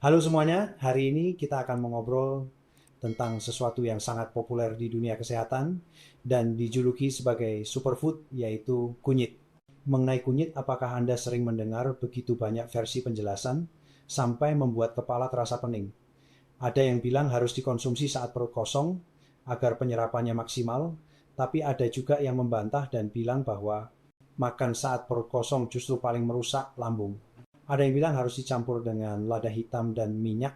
Halo semuanya, hari ini kita akan mengobrol tentang sesuatu yang sangat populer di dunia kesehatan dan dijuluki sebagai superfood, yaitu kunyit. Mengenai kunyit, apakah Anda sering mendengar begitu banyak versi penjelasan sampai membuat kepala terasa pening? Ada yang bilang harus dikonsumsi saat perut kosong agar penyerapannya maksimal, tapi ada juga yang membantah dan bilang bahwa makan saat perut kosong justru paling merusak lambung. Ada yang bilang harus dicampur dengan lada hitam dan minyak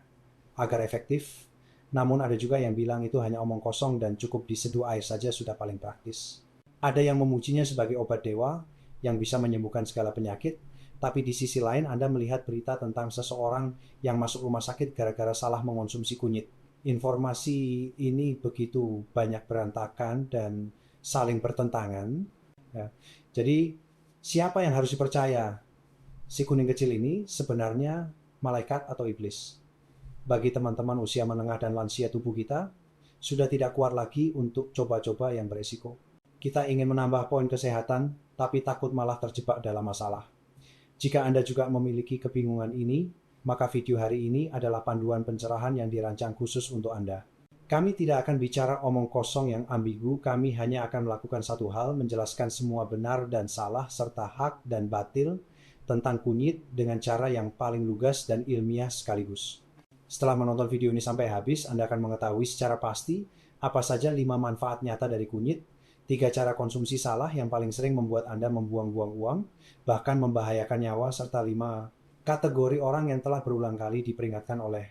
agar efektif. Namun ada juga yang bilang itu hanya omong kosong dan cukup diseduh air saja sudah paling praktis. Ada yang memujinya sebagai obat dewa yang bisa menyembuhkan segala penyakit, tapi di sisi lain Anda melihat berita tentang seseorang yang masuk rumah sakit gara-gara salah mengonsumsi kunyit. Informasi ini begitu banyak berantakan dan saling bertentangan. Ya. Jadi siapa yang harus dipercaya? Si kuning kecil ini sebenarnya malaikat atau iblis? Bagi teman-teman usia menengah dan lansia tubuh kita, sudah tidak kuat lagi untuk coba-coba yang beresiko. Kita ingin menambah poin kesehatan, tapi takut malah terjebak dalam masalah. Jika Anda juga memiliki kebingungan ini, maka video hari ini adalah panduan pencerahan yang dirancang khusus untuk Anda. Kami tidak akan bicara omong kosong yang ambigu, kami hanya akan melakukan satu hal, menjelaskan semua benar dan salah serta hak dan batil tentang kunyit dengan cara yang paling lugas dan ilmiah sekaligus. Setelah menonton video ini sampai habis, Anda akan mengetahui secara pasti apa saja 5 manfaat nyata dari kunyit, 3 cara konsumsi salah yang paling sering membuat Anda membuang-buang uang, bahkan membahayakan nyawa, serta 5 kategori orang yang telah berulang kali diperingatkan oleh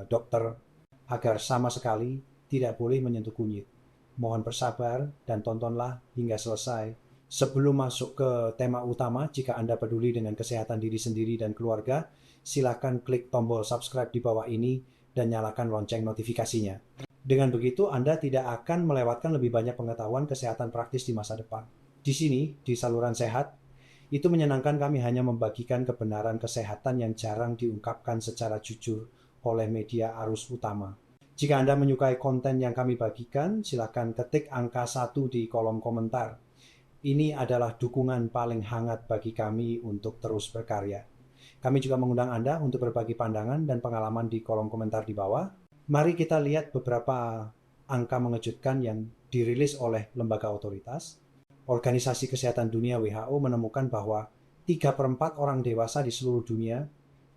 dokter agar sama sekali tidak boleh menyentuh kunyit. Mohon bersabar dan tontonlah hingga selesai. Sebelum masuk ke tema utama, jika Anda peduli dengan kesehatan diri sendiri dan keluarga, silakan klik tombol subscribe di bawah ini dan nyalakan lonceng notifikasinya. Dengan begitu, Anda tidak akan melewatkan lebih banyak pengetahuan kesehatan praktis di masa depan. Di sini, di saluran sehat, itu menyenangkan kami hanya membagikan kebenaran kesehatan yang jarang diungkapkan secara jujur oleh media arus utama. Jika Anda menyukai konten yang kami bagikan, silakan ketik angka 1 di kolom komentar. Ini adalah dukungan paling hangat bagi kami untuk terus berkarya. Kami juga mengundang Anda untuk berbagi pandangan dan pengalaman di kolom komentar di bawah. Mari kita lihat beberapa angka mengejutkan yang dirilis oleh lembaga otoritas. Organisasi Kesehatan Dunia (WHO) menemukan bahwa 3/4 orang dewasa di seluruh dunia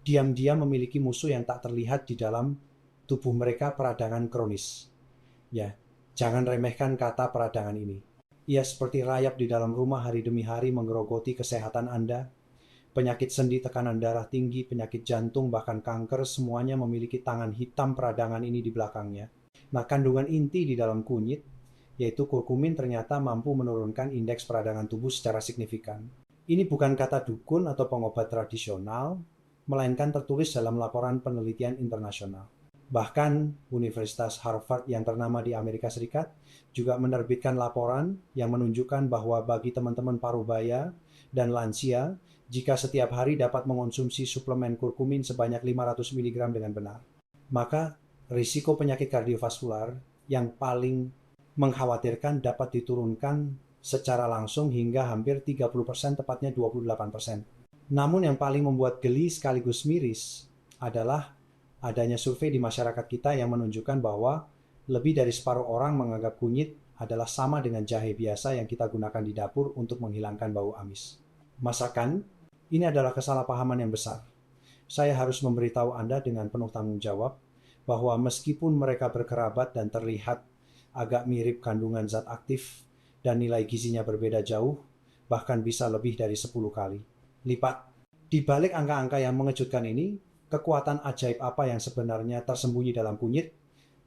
diam-diam memiliki musuh yang tak terlihat di dalam tubuh mereka, peradangan kronis. Ya, jangan remehkan kata peradangan ini. Ia seperti rayap di dalam rumah hari demi hari menggerogoti kesehatan Anda. Penyakit sendi, tekanan darah tinggi, penyakit jantung, bahkan kanker, semuanya memiliki tangan hitam peradangan ini di belakangnya. Nah, kandungan inti di dalam kunyit, yaitu kurkumin, ternyata mampu menurunkan indeks peradangan tubuh secara signifikan. Ini bukan kata dukun atau pengobat tradisional, melainkan tertulis dalam laporan penelitian internasional. Bahkan Universitas Harvard yang ternama di Amerika Serikat juga menerbitkan laporan yang menunjukkan bahwa bagi teman-teman parubaya dan lansia, jika setiap hari dapat mengonsumsi suplemen kurkumin sebanyak 500 mg dengan benar, maka risiko penyakit kardiovaskular yang paling mengkhawatirkan dapat diturunkan secara langsung hingga hampir 30%, tepatnya 28%. Namun yang paling membuat geli sekaligus miris adalah adanya survei di masyarakat kita yang menunjukkan bahwa lebih dari separuh orang menganggap kunyit adalah sama dengan jahe biasa yang kita gunakan di dapur untuk menghilangkan bau amis. Masakan, ini adalah kesalahpahaman yang besar. Saya harus memberitahu Anda dengan penuh tanggung jawab bahwa meskipun mereka berkerabat dan terlihat agak mirip kandungan zat aktif dan nilai gizinya berbeda jauh, bahkan bisa lebih dari 10 kali lipat. Di balik angka-angka yang mengejutkan ini, kekuatan ajaib apa yang sebenarnya tersembunyi dalam kunyit?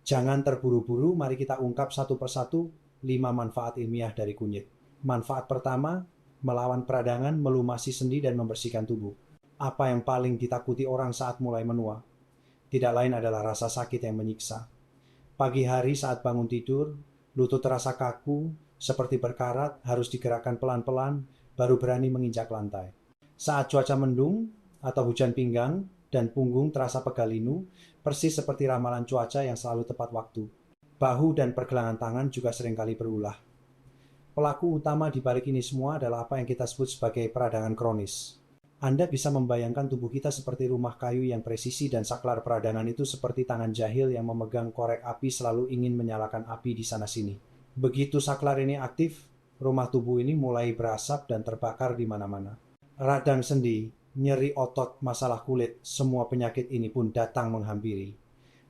Jangan terburu-buru, mari kita ungkap satu persatu 5 manfaat ilmiah dari kunyit. Manfaat pertama, melawan peradangan, melumasi sendi dan membersihkan tubuh. Apa yang paling ditakuti orang saat mulai menua? Tidak lain adalah rasa sakit yang menyiksa. Pagi hari saat bangun tidur, lutut terasa kaku, seperti berkarat, harus digerakkan pelan-pelan, baru berani menginjak lantai. Saat cuaca mendung atau hujan pinggang dan punggung terasa pegal linu, persis seperti ramalan cuaca yang selalu tepat waktu. Bahu dan pergelangan tangan juga seringkali berulah. Pelaku utama di balik ini semua adalah apa yang kita sebut sebagai peradangan kronis. Anda bisa membayangkan tubuh kita seperti rumah kayu yang presisi dan saklar peradangan itu seperti tangan jahil yang memegang korek api selalu ingin menyalakan api di sana-sini. Begitu saklar ini aktif, rumah tubuh ini mulai berasap dan terbakar di mana-mana. Radang sendi, nyeri otot, masalah kulit, semua penyakit ini pun datang menghampiri.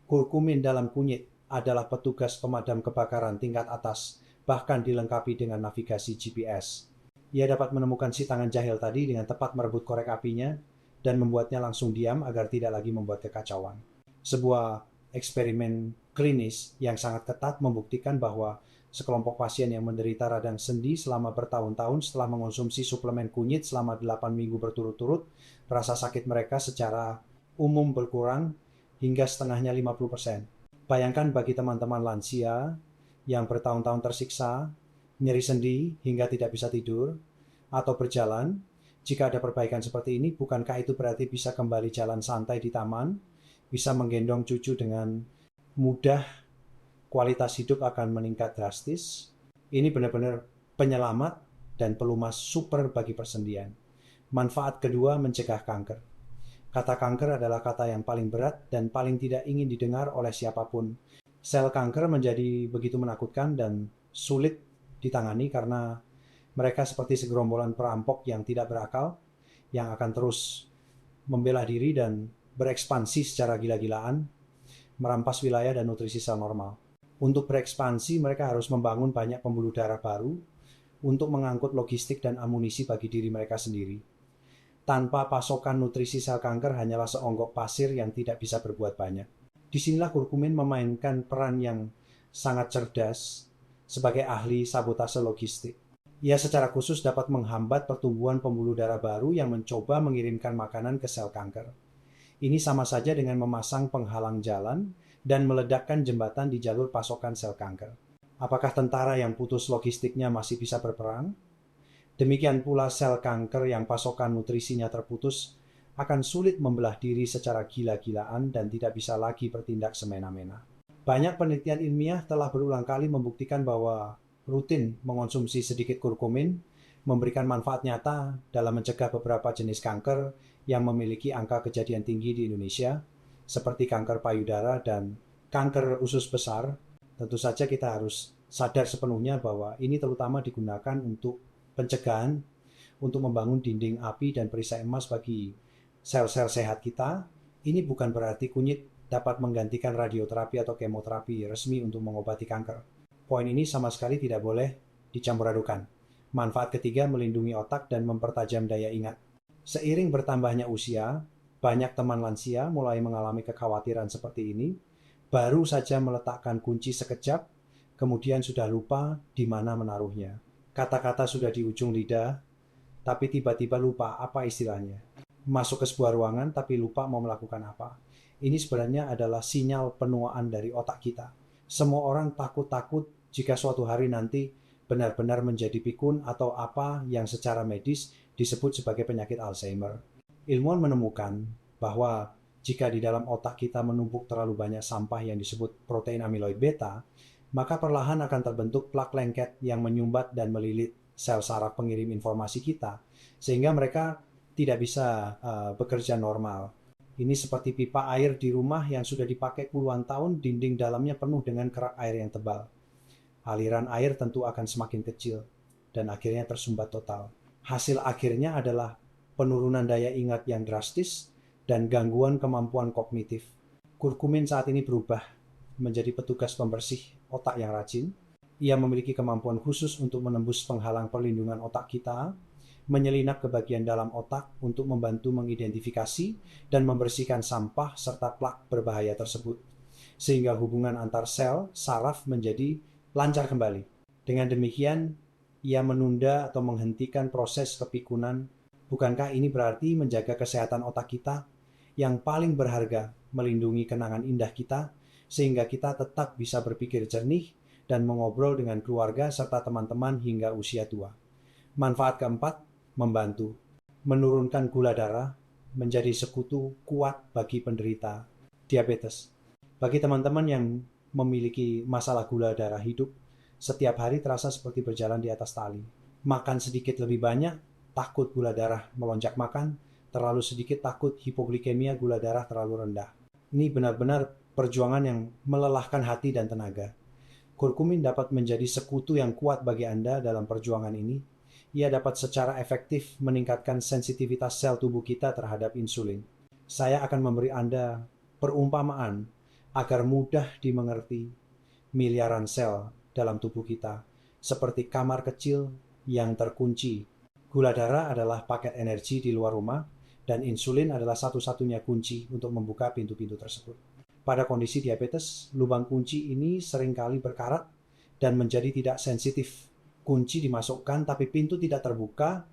Kurkumin dalam kunyit adalah petugas pemadam kebakaran tingkat atas, bahkan dilengkapi dengan navigasi GPS. Ia dapat menemukan si tangan jahil tadi dengan tepat merebut korek apinya dan membuatnya langsung diam agar tidak lagi membuat kekacauan. Sebuah eksperimen klinis yang sangat ketat membuktikan bahwa sekelompok pasien yang menderita radang sendi selama bertahun-tahun setelah mengonsumsi suplemen kunyit selama 8 minggu berturut-turut, rasa sakit mereka secara umum berkurang hingga setengahnya 50%. Bayangkan bagi teman-teman lansia yang bertahun-tahun tersiksa, nyeri sendi hingga tidak bisa tidur, atau berjalan, jika ada perbaikan seperti ini, bukankah itu berarti bisa kembali jalan santai di taman, bisa menggendong cucu dengan mudah, kualitas hidup akan meningkat drastis. Ini benar-benar penyelamat dan pelumas super bagi persendian. Manfaat kedua, mencegah kanker. Kata kanker adalah kata yang paling berat dan paling tidak ingin didengar oleh siapapun. Sel kanker menjadi begitu menakutkan dan sulit ditangani karena mereka seperti segerombolan perampok yang tidak berakal, yang akan terus membela diri dan berekspansi secara gila-gilaan, merampas wilayah dan nutrisi sel normal. Untuk berekspansi, mereka harus membangun banyak pembuluh darah baru untuk mengangkut logistik dan amunisi bagi diri mereka sendiri. Tanpa pasokan nutrisi, sel kanker hanyalah seonggok pasir yang tidak bisa berbuat banyak. Disinilah kurkumin memainkan peran yang sangat cerdas sebagai ahli sabotase logistik. Ia secara khusus dapat menghambat pertumbuhan pembuluh darah baru yang mencoba mengirimkan makanan ke sel kanker. Ini sama saja dengan memasang penghalang jalan dan meledakkan jembatan di jalur pasokan sel kanker. Apakah tentara yang putus logistiknya masih bisa berperang? Demikian pula sel kanker yang pasokan nutrisinya terputus akan sulit membelah diri secara gila-gilaan dan tidak bisa lagi bertindak semena-mena. Banyak penelitian ilmiah telah berulang kali membuktikan bahwa rutin mengonsumsi sedikit kurkumin memberikan manfaat nyata dalam mencegah beberapa jenis kanker yang memiliki angka kejadian tinggi di Indonesia, seperti kanker payudara dan kanker usus besar. Tentu saja kita harus sadar sepenuhnya bahwa ini terutama digunakan untuk pencegahan, untuk membangun dinding api dan perisai emas bagi sel-sel sehat kita. Ini bukan berarti kunyit dapat menggantikan radioterapi atau kemoterapi resmi untuk mengobati kanker. Poin ini sama sekali tidak boleh dicampur adukan. Manfaat ketiga, melindungi otak dan mempertajam daya ingat. Seiring bertambahnya usia, banyak teman lansia mulai mengalami kekhawatiran seperti ini. Baru saja meletakkan kunci sekejap, kemudian sudah lupa di mana menaruhnya. Kata-kata sudah di ujung lidah, tapi tiba-tiba lupa apa istilahnya. Masuk ke sebuah ruangan tapi lupa mau melakukan apa. Ini sebenarnya adalah sinyal penuaan dari otak kita. Semua orang takut-takut jika suatu hari nanti benar-benar menjadi pikun atau apa yang secara medis disebut sebagai penyakit Alzheimer. Ilmuwan menemukan bahwa jika di dalam otak kita menumpuk terlalu banyak sampah yang disebut protein amiloid beta, maka perlahan akan terbentuk plak lengket yang menyumbat dan melilit sel saraf pengirim informasi kita, sehingga mereka tidak bisa bekerja normal. Ini seperti pipa air di rumah yang sudah dipakai puluhan tahun, dinding dalamnya penuh dengan kerak air yang tebal. Aliran air tentu akan semakin kecil dan akhirnya tersumbat total. Hasil akhirnya adalah penurunan daya ingat yang drastis dan gangguan kemampuan kognitif. Kurkumin saat ini berubah menjadi petugas pembersih otak yang rajin. Ia memiliki kemampuan khusus untuk menembus penghalang perlindungan otak kita, menyelinap ke bagian dalam otak untuk membantu mengidentifikasi dan membersihkan sampah serta plak berbahaya tersebut, sehingga hubungan antar sel saraf menjadi lancar kembali. Dengan demikian, ia menunda atau menghentikan proses kepikunan. Bukankah ini berarti menjaga kesehatan otak kita yang paling berharga, melindungi kenangan indah kita, sehingga kita tetap bisa berpikir jernih dan mengobrol dengan keluarga serta teman-teman hingga usia tua. Manfaat keempat, membantu menurunkan gula darah, menjadi sekutu kuat bagi penderita diabetes. Bagi teman-teman yang memiliki masalah gula darah hidup, setiap hari terasa seperti berjalan di atas tali. Makan sedikit lebih banyak, takut gula darah melonjak makan, terlalu sedikit takut hipoglikemia, gula darah terlalu rendah. Ini benar-benar perjuangan yang melelahkan hati dan tenaga. Kurkumin dapat menjadi sekutu yang kuat bagi Anda dalam perjuangan ini. Ia dapat secara efektif meningkatkan sensitivitas sel tubuh kita terhadap insulin. Saya akan memberi Anda perumpamaan agar mudah dimengerti miliaran sel dalam tubuh kita, seperti kamar kecil yang terkunci. Gula darah adalah paket energi di luar rumah, dan insulin adalah satu-satunya kunci untuk membuka pintu-pintu tersebut. Pada kondisi diabetes, lubang kunci ini seringkali berkarat dan menjadi tidak sensitif. Kunci dimasukkan tapi pintu tidak terbuka,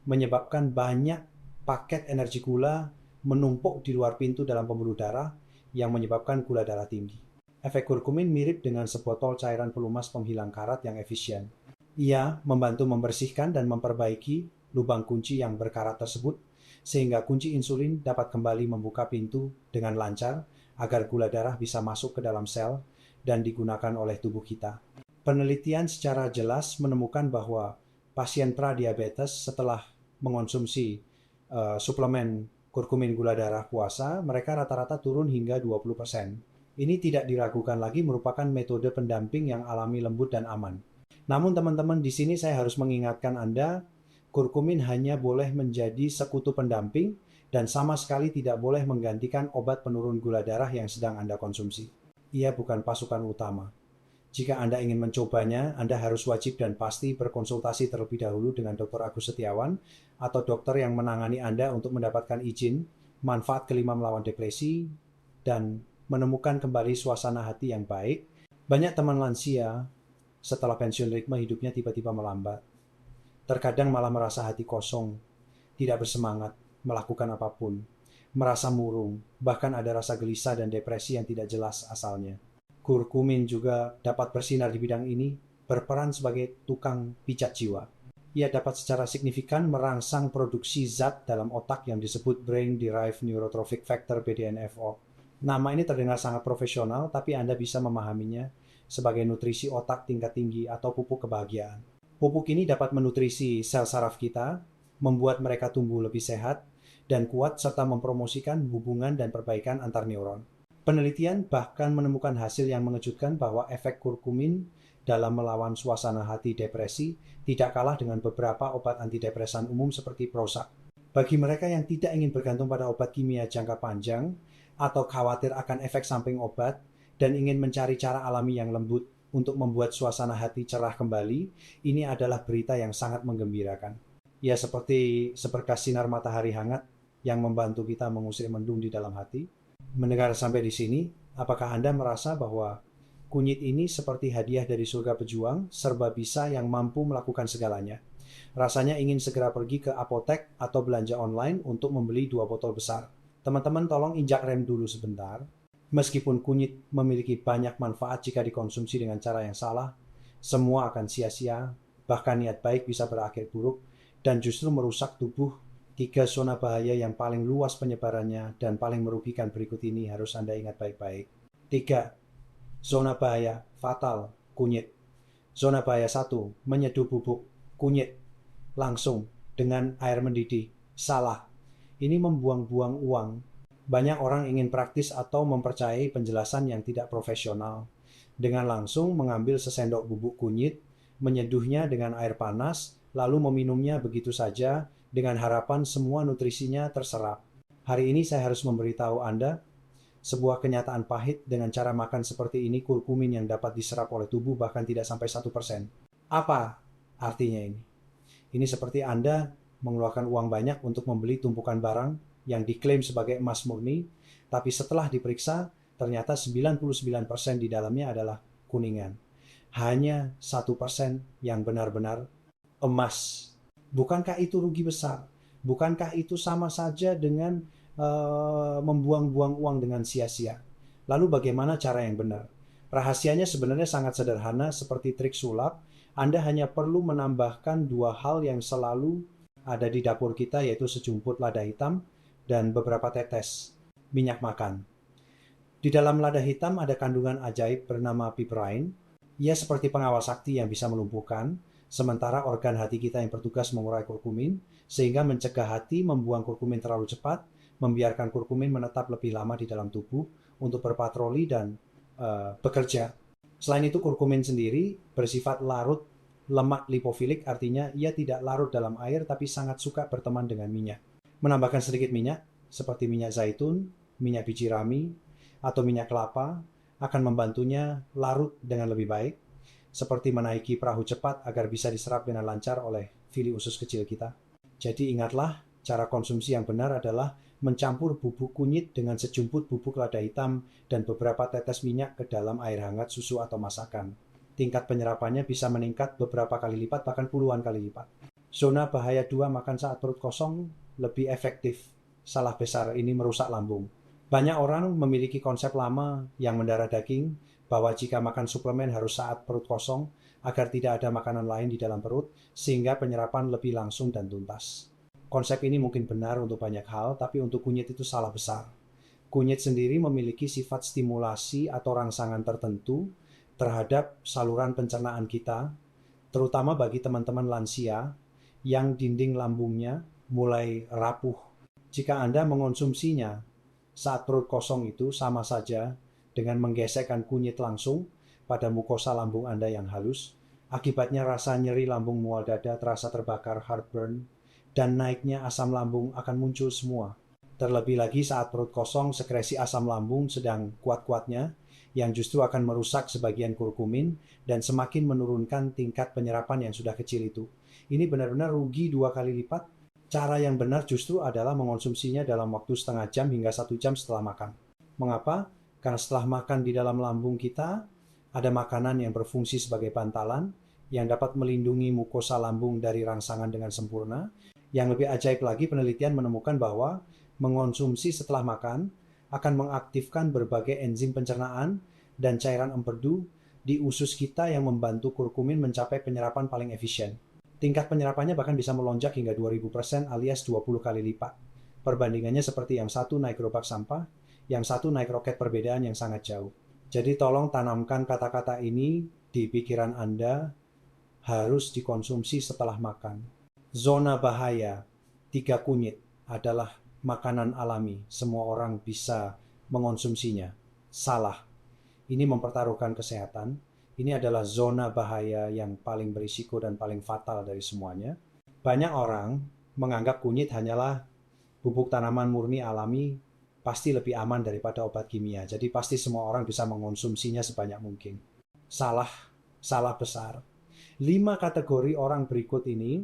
menyebabkan banyak paket energi gula menumpuk di luar pintu dalam pembuluh darah yang menyebabkan gula darah tinggi. Efek kurkumin mirip dengan sebotol cairan pelumas penghilang karat yang efisien. Ia membantu membersihkan dan memperbaiki lubang kunci yang berkarat tersebut, sehingga kunci insulin dapat kembali membuka pintu dengan lancar agar gula darah bisa masuk ke dalam sel dan digunakan oleh tubuh kita. Penelitian secara jelas menemukan bahwa pasien pradiabetes setelah mengonsumsi suplemen kurkumin gula darah puasa, mereka rata-rata turun hingga 20%. Ini tidak diragukan lagi merupakan metode pendamping yang alami, lembut, dan aman. Namun teman-teman, di sini saya harus mengingatkan Anda, kurkumin hanya boleh menjadi sekutu pendamping dan sama sekali tidak boleh menggantikan obat penurun gula darah yang sedang Anda konsumsi. Ia bukan pasukan utama. Jika Anda ingin mencobanya, Anda harus wajib dan pasti berkonsultasi terlebih dahulu dengan Dr. Agus Setiawan atau dokter yang menangani Anda untuk mendapatkan izin, manfaat kelima melawan depresi, dan menemukan kembali suasana hati yang baik. Banyak teman lansia setelah pensiun ritme hidupnya tiba-tiba melambat. Terkadang malah merasa hati kosong, tidak bersemangat melakukan apapun, merasa murung, bahkan ada rasa gelisah dan depresi yang tidak jelas asalnya. Kurkumin juga dapat bersinar di bidang ini, berperan sebagai tukang pijat jiwa. Ia dapat secara signifikan merangsang produksi zat dalam otak yang disebut Brain Derived Neurotrophic Factor BDNFO. Nama ini terdengar sangat profesional, tapi Anda bisa memahaminya sebagai nutrisi otak tingkat tinggi atau pupuk kebahagiaan. Pupuk ini dapat menutrisi sel saraf kita, membuat mereka tumbuh lebih sehat dan kuat, serta mempromosikan hubungan dan perbaikan antar neuron. Penelitian bahkan menemukan hasil yang mengejutkan bahwa efek kurkumin dalam melawan suasana hati depresi tidak kalah dengan beberapa obat antidepresan umum seperti Prozac. Bagi mereka yang tidak ingin bergantung pada obat kimia jangka panjang atau khawatir akan efek samping obat dan ingin mencari cara alami yang lembut untuk membuat suasana hati cerah kembali, ini adalah berita yang sangat menggembirakan. Ya, seperti seberkas sinar matahari hangat yang membantu kita mengusir mendung di dalam hati. Mendengar sampai di sini, apakah Anda merasa bahwa kunyit ini seperti hadiah dari surga pejuang, serba bisa yang mampu melakukan segalanya? Rasanya ingin segera pergi ke apotek atau belanja online untuk membeli 2 botol besar. Teman-teman tolong injak rem dulu sebentar. Meskipun kunyit memiliki banyak manfaat jika dikonsumsi dengan cara yang salah, semua akan sia-sia, bahkan niat baik bisa berakhir buruk dan justru merusak tubuh. 3 zona bahaya yang paling luas penyebarannya dan paling merugikan berikut ini harus Anda ingat baik-baik. 3. Zona bahaya fatal, kunyit. Zona bahaya 1, menyeduh bubuk, kunyit, langsung, dengan air mendidih. Salah. Ini membuang-buang uang. Banyak orang ingin praktis atau mempercayai penjelasan yang tidak profesional. Dengan langsung mengambil sesendok bubuk kunyit, menyeduhnya dengan air panas, lalu meminumnya begitu saja, dengan harapan semua nutrisinya terserap. Hari ini saya harus memberitahu Anda sebuah kenyataan pahit. Dengan cara makan seperti ini, kurkumin yang dapat diserap oleh tubuh bahkan tidak sampai 1%. Apa artinya ini? Ini seperti Anda mengeluarkan uang banyak untuk membeli tumpukan barang yang diklaim sebagai emas murni, tapi setelah diperiksa, ternyata 99% di dalamnya adalah kuningan. Hanya 1% yang benar-benar emas. Bukankah itu rugi besar? Bukankah itu sama saja dengan membuang-buang uang dengan sia-sia? Lalu bagaimana cara yang benar? Rahasianya sebenarnya sangat sederhana, seperti trik sulap. Anda hanya perlu menambahkan 2 hal yang selalu ada di dapur kita, yaitu sejumput lada hitam dan beberapa tetes minyak makan. Di dalam lada hitam ada kandungan ajaib bernama piperine. Ia seperti pengawal sakti yang bisa melumpuhkan, Sementara organ hati kita yang bertugas mengurai kurkumin, sehingga mencegah hati membuang kurkumin terlalu cepat, membiarkan kurkumin menetap lebih lama di dalam tubuh untuk berpatroli dan bekerja. Selain itu, kurkumin sendiri bersifat larut lemak lipofilik, artinya ia tidak larut dalam air tapi sangat suka berteman dengan minyak. Menambahkan sedikit minyak, seperti minyak zaitun, minyak biji rami, atau minyak kelapa, akan membantunya larut dengan lebih baik, seperti menaiki perahu cepat agar bisa diserap dengan lancar oleh vili usus kecil kita. Jadi ingatlah, cara konsumsi yang benar adalah mencampur bubuk kunyit dengan sejumput bubuk lada hitam dan beberapa tetes minyak ke dalam air hangat, susu, atau masakan. Tingkat penyerapannya bisa meningkat beberapa kali lipat, bahkan puluhan kali lipat. Zona bahaya 2, makan saat perut kosong, lebih efektif. Salah besar, ini merusak lambung. Banyak orang memiliki konsep lama yang mendarah daging bahwa jika makan suplemen harus saat perut kosong agar tidak ada makanan lain di dalam perut, sehingga penyerapan lebih langsung dan tuntas. Konsep ini mungkin benar untuk banyak hal, tapi untuk kunyit itu salah besar. Kunyit sendiri memiliki sifat stimulasi atau rangsangan tertentu terhadap saluran pencernaan kita, terutama bagi teman-teman lansia yang dinding lambungnya mulai rapuh. Jika Anda mengonsumsinya saat perut kosong, itu sama saja dengan menggesekkan kunyit langsung pada mukosa lambung Anda yang halus. Akibatnya rasa nyeri lambung, mual dada, terasa terbakar, heartburn, dan naiknya asam lambung akan muncul semua. Terlebih lagi saat perut kosong, sekresi asam lambung sedang kuat-kuatnya, yang justru akan merusak sebagian kurkumin dan semakin menurunkan tingkat penyerapan yang sudah kecil itu. Ini benar-benar rugi 2 kali lipat. Cara yang benar justru adalah mengonsumsinya dalam waktu setengah jam hingga 1 jam setelah makan. Mengapa? Karena setelah makan di dalam lambung kita, ada makanan yang berfungsi sebagai bantalan, yang dapat melindungi mukosa lambung dari rangsangan dengan sempurna. Yang lebih ajaib lagi, penelitian menemukan bahwa mengonsumsi setelah makan akan mengaktifkan berbagai enzim pencernaan dan cairan empedu di usus kita yang membantu kurkumin mencapai penyerapan paling efisien. Tingkat penyerapannya bahkan bisa melonjak hingga 2000% alias 20 kali lipat. Perbandingannya seperti yang satu naik gerobak sampah, yang satu naik roket, perbedaan yang sangat jauh. Jadi tolong tanamkan kata-kata ini di pikiran Anda, harus dikonsumsi setelah makan. Zona bahaya 3, kunyit adalah makanan alami. Semua orang bisa mengonsumsinya. Salah. Ini mempertaruhkan kesehatan. Ini adalah zona bahaya yang paling berisiko dan paling fatal dari semuanya. Banyak orang menganggap kunyit hanyalah bubuk tanaman murni alami, pasti lebih aman daripada obat kimia. Jadi pasti semua orang bisa mengonsumsinya sebanyak mungkin. Salah. Salah besar. 5 kategori orang berikut ini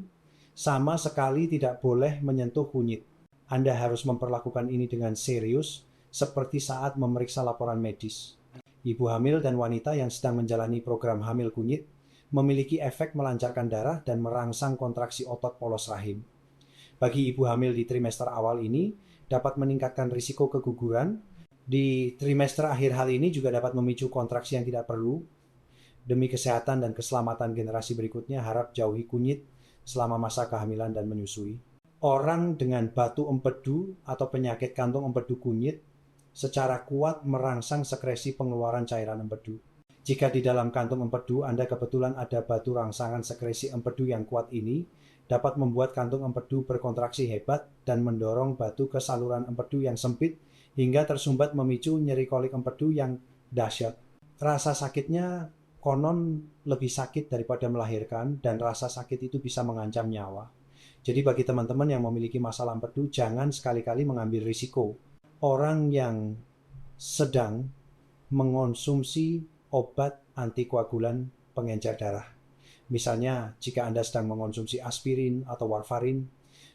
sama sekali tidak boleh menyentuh kunyit. Anda harus memperlakukan ini dengan serius, seperti saat memeriksa laporan medis. Ibu hamil dan wanita yang sedang menjalani program hamil kunyit memiliki efek melancarkan darah dan merangsang kontraksi otot polos rahim. Bagi ibu hamil di trimester awal ini, dapat meningkatkan risiko keguguran. Di trimester akhir hal ini juga dapat memicu kontraksi yang tidak perlu. Demi kesehatan dan keselamatan generasi berikutnya, harap jauhi kunyit selama masa kehamilan dan menyusui. Orang dengan batu empedu atau penyakit kantung empedu kunyit secara kuat merangsang sekresi pengeluaran cairan empedu. Jika di dalam kantung empedu Anda kebetulan ada batu, rangsangan sekresi empedu yang kuat ini dapat membuat kantung empedu berkontraksi hebat dan mendorong batu ke saluran empedu yang sempit hingga tersumbat, memicu nyeri kolik empedu yang dahsyat. Rasa sakitnya konon lebih sakit daripada melahirkan, dan rasa sakit itu bisa mengancam nyawa. Jadi bagi teman-teman yang memiliki masalah empedu, jangan sekali-kali mengambil risiko. Orang yang sedang mengonsumsi obat antikoagulan pengencer darah. Misalnya, jika Anda sedang mengonsumsi aspirin atau warfarin,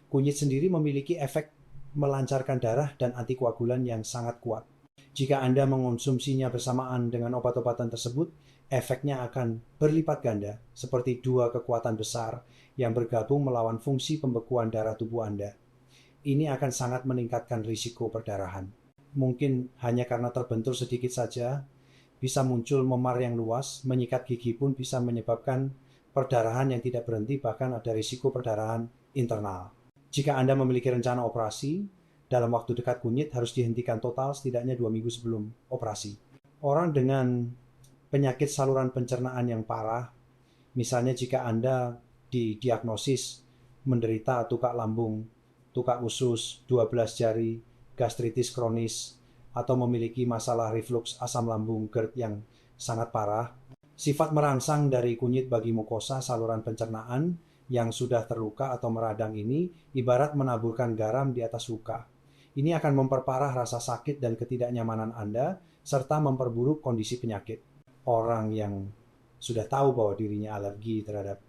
kunyit sendiri memiliki efek melancarkan darah dan antikoagulan yang sangat kuat. Jika Anda mengonsumsinya bersamaan dengan obat-obatan tersebut, efeknya akan berlipat ganda, seperti 2 kekuatan besar yang bergabung melawan fungsi pembekuan darah tubuh Anda. Ini akan sangat meningkatkan risiko perdarahan. Mungkin hanya karena terbentur sedikit saja, bisa muncul memar yang luas, menyikat gigi pun bisa menyebabkan perdarahan yang tidak berhenti, bahkan ada risiko perdarahan internal. Jika Anda memiliki rencana operasi, dalam waktu dekat kunyit harus dihentikan total setidaknya 2 minggu sebelum operasi. Orang dengan penyakit saluran pencernaan yang parah, Misalnya jika Anda didiagnosis menderita tukak lambung, tukak usus, 12 jari, gastritis kronis, atau memiliki masalah reflux asam lambung GERD yang sangat parah, sifat merangsang dari kunyit bagi mukosa saluran pencernaan yang sudah terluka atau meradang ini ibarat menaburkan garam di atas luka. Ini akan memperparah rasa sakit dan ketidaknyamanan Anda, serta memperburuk kondisi penyakit. Orang yang sudah tahu bahwa dirinya alergi terhadap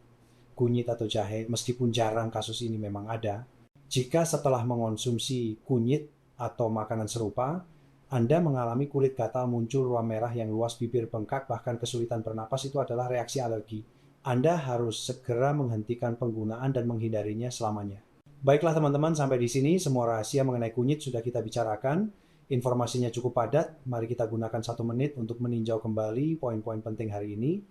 kunyit atau jahe, meskipun jarang kasus ini memang ada, jika setelah mengonsumsi kunyit atau makanan serupa, Anda mengalami kulit gatal, muncul ruam merah yang luas, bibir bengkak, bahkan kesulitan bernapas, itu adalah reaksi alergi. Anda harus segera menghentikan penggunaan dan menghindarinya selamanya. Baiklah teman-teman, sampai di sini semua rahasia mengenai kunyit sudah kita bicarakan. Informasinya cukup padat, mari kita gunakan 1 menit untuk meninjau kembali poin-poin penting hari ini.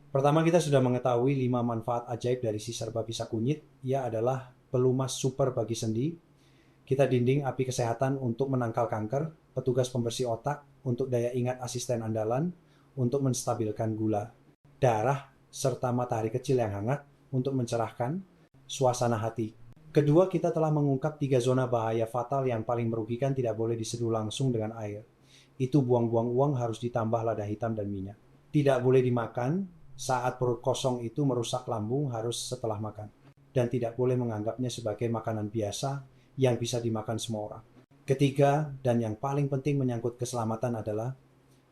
Pertama, kita sudah mengetahui 5 manfaat ajaib dari si serba bisa kunyit. Ia adalah pelumas super bagi sendi, kita dinding api kesehatan untuk menangkal kanker, petugas pembersih otak untuk daya ingat asisten andalan, untuk menstabilkan gula darah, serta matahari kecil yang hangat untuk mencerahkan suasana hati. Kedua, kita telah mengungkap 3 zona bahaya fatal yang paling merugikan, tidak boleh diseduh langsung dengan air. Itu buang-buang uang, harus ditambah lada hitam dan minyak. Tidak boleh dimakan saat perut kosong, itu merusak lambung, harus setelah makan. Dan tidak boleh menganggapnya sebagai makanan biasa yang bisa dimakan semua orang. Ketiga, dan yang paling penting menyangkut keselamatan adalah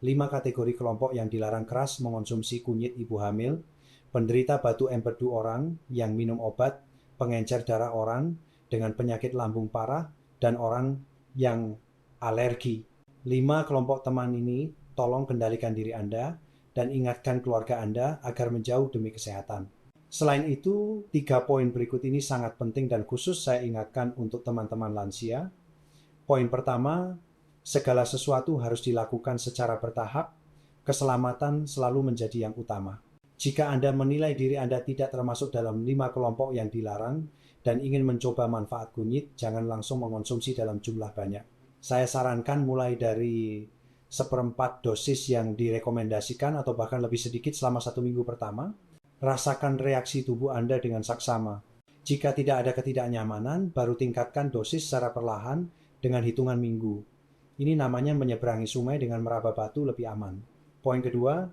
5 kategori kelompok yang dilarang keras mengonsumsi kunyit: ibu hamil, penderita batu empedu orang yang minum obat, pengencer darah orang dengan penyakit lambung parah, dan orang yang alergi. 5 kelompok teman ini, tolong kendalikan diri Anda dan ingatkan keluarga Anda agar menjauh demi kesehatan. Selain itu, 3 poin berikut ini sangat penting dan khusus saya ingatkan untuk teman-teman lansia. Poin pertama, segala sesuatu harus dilakukan secara bertahap. Keselamatan selalu menjadi yang utama. Jika Anda menilai diri Anda tidak termasuk dalam 5 kelompok yang dilarang dan ingin mencoba manfaat kunyit, jangan langsung mengonsumsi dalam jumlah banyak. Saya sarankan mulai dari 1/4 dosis yang direkomendasikan atau bahkan lebih sedikit selama 1 minggu pertama. Rasakan reaksi tubuh Anda dengan saksama. Jika tidak ada ketidaknyamanan, baru tingkatkan dosis secara perlahan dengan hitungan minggu. Ini namanya menyeberangi sungai dengan meraba batu lebih aman. Poin kedua,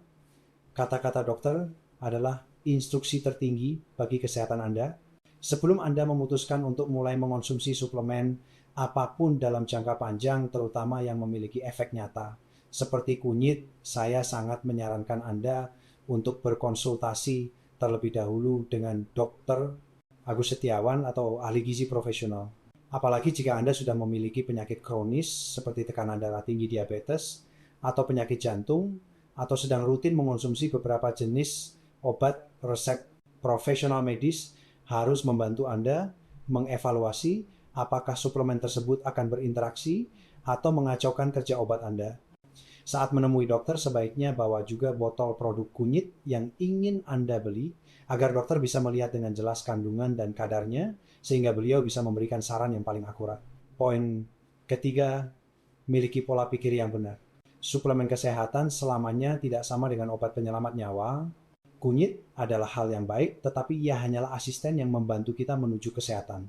kata-kata dokter adalah instruksi tertinggi bagi kesehatan Anda. Sebelum Anda memutuskan untuk mulai mengonsumsi suplemen apapun dalam jangka panjang, terutama yang memiliki efek nyata, seperti kunyit, saya sangat menyarankan Anda untuk berkonsultasi terlebih dahulu dengan Dr. Agus Setiawan atau ahli gizi profesional. Apalagi jika Anda sudah memiliki penyakit kronis seperti tekanan darah tinggi, diabetes, atau penyakit jantung, atau sedang rutin mengonsumsi beberapa jenis obat resep profesional medis, harus membantu Anda mengevaluasi apakah suplemen tersebut akan berinteraksi atau mengacaukan kerja obat Anda. Saat menemui dokter, sebaiknya bawa juga botol produk kunyit yang ingin Anda beli, agar dokter bisa melihat dengan jelas kandungan dan kadarnya, sehingga beliau bisa memberikan saran yang paling akurat. Poin ketiga, miliki pola pikir yang benar. Suplemen kesehatan selamanya tidak sama dengan obat penyelamat nyawa. Kunyit adalah hal yang baik, tetapi ia hanyalah asisten yang membantu kita menuju kesehatan.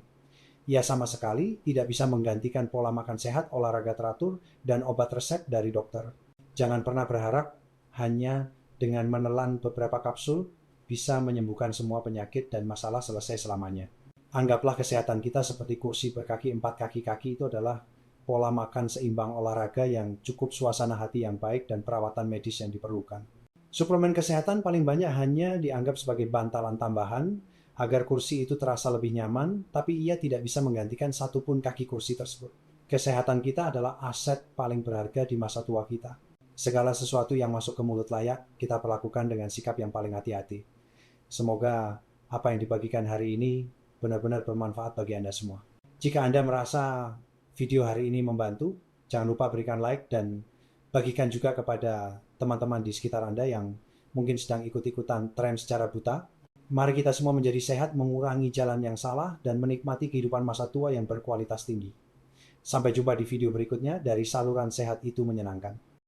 Ia sama sekali tidak bisa menggantikan pola makan sehat, olahraga teratur, dan obat resep dari dokter. Jangan pernah berharap hanya dengan menelan beberapa kapsul bisa menyembuhkan semua penyakit dan masalah selesai selamanya. Anggaplah kesehatan kita seperti kursi berkaki 4 kaki-kaki, itu adalah pola makan seimbang, olahraga yang cukup, suasana hati yang baik, dan perawatan medis yang diperlukan. Suplemen kesehatan paling banyak hanya dianggap sebagai bantalan tambahan agar kursi itu terasa lebih nyaman, tapi ia tidak bisa menggantikan satupun kaki kursi tersebut. Kesehatan kita adalah aset paling berharga di masa tua kita. Segala sesuatu yang masuk ke mulut layak, kita perlakukan dengan sikap yang paling hati-hati. Semoga apa yang dibagikan hari ini benar-benar bermanfaat bagi Anda semua. Jika Anda merasa video hari ini membantu, jangan lupa berikan like dan bagikan juga kepada teman-teman di sekitar Anda yang mungkin sedang ikut-ikutan tren secara buta. Mari kita semua menjadi sehat, mengurangi jalan yang salah, dan menikmati kehidupan masa tua yang berkualitas tinggi. Sampai jumpa di video berikutnya dari Saluran Sehat Itu Menyenangkan.